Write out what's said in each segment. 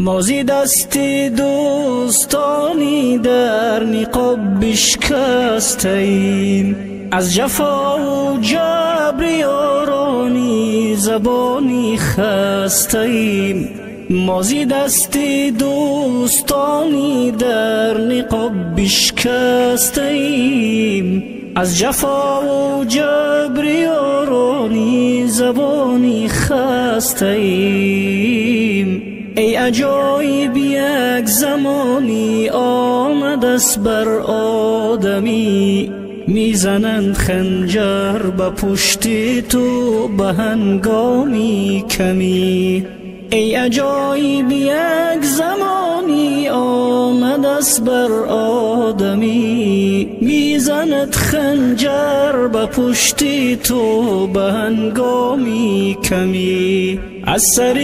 مازی دستی دوستانی در نقاب بشکستیم، از جفا و جبر یارانی زبانی خستیم. مازی دستی دوستانی در نقاب بشکستیم، از جفا و جبر یارانی زبانی خستیم. ای عجایب یک زمانی آمد است بر آدمی، میزنند خنجر به پشت تو به هنگامی کمی. ای عجایب یک زمانی آمد است بر آدمی، میزند خنجر به پشت تو به هنگامی کمی. از سر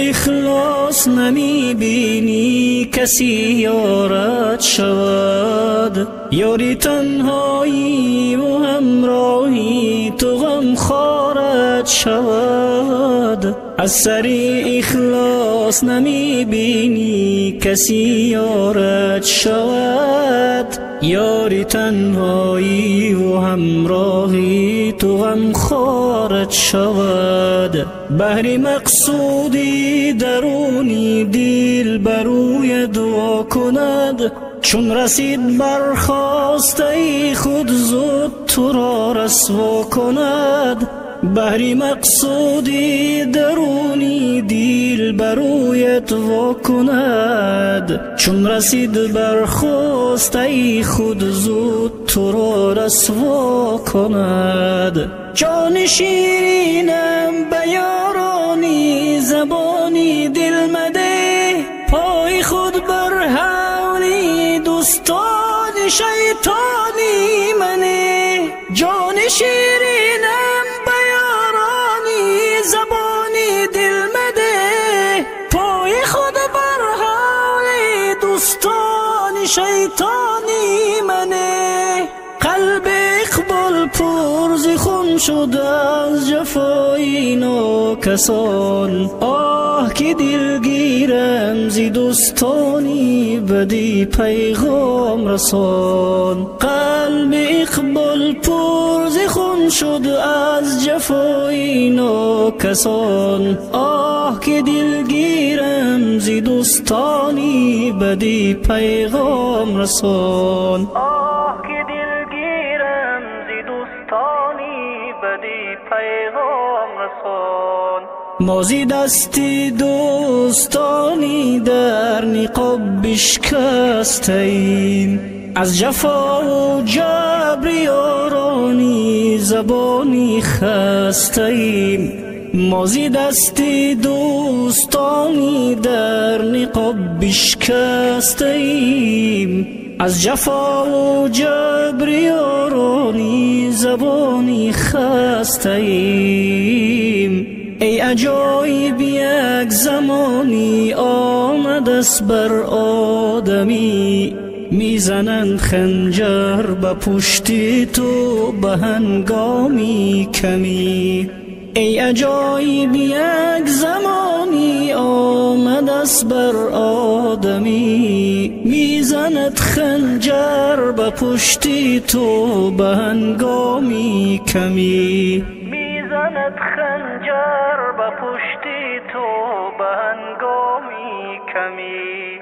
اخلاص نمی بینی کسی یارت شود، یاری تنهایی و همراهی تو غم خارت شود. از سر اخلاص نمی بینی کسی یارت شود، یاری تنهایی و همراهی تو غم خارت شود. بهر مقصودی درونی دل بروی دعا کند، چون رسید برخواسته خود زود تو را رسوا کند. بهر مقصودی درونی دل برویت وا کند، چون رسید برخواسته خود زود تو را رسوا کند. جان شیرینم به یارانی زبانی دل مده، پای خود بر حولی دوستان شیطانی منه. جان شیرینم به یارانی زبانی دل مده، پای خود بر حولی دوستان شیطانی منه. قلب اقبال پر ز خون شد از جفای ناکسان، آه که دلگیرم ز دوستانی بدی پیغام رسان. قلب اقبال پر ز خون شد از جفای ناکسان، آه که دلگیرم ز دوستانی بدی پیغام رسان. مازی دستی دوستانی در نقاب بشکستیم، از جفا و جبر یارانی زبانی خستیم. مازی دستی دوستانی در نقاب بشکستیم، از جفا و جبر یارانی زبانی خستیم. ای عجایب یک زمانی آمد است بر آدمی، میزنند خنجر به پشت تو به هنگامی کمی. ای عجایب یک زمانی آمد است بر آدمی، میزند خنجر به پشت تو به هنگامی کمی. میزند خنجر به پشت تو به هنگامی کمی.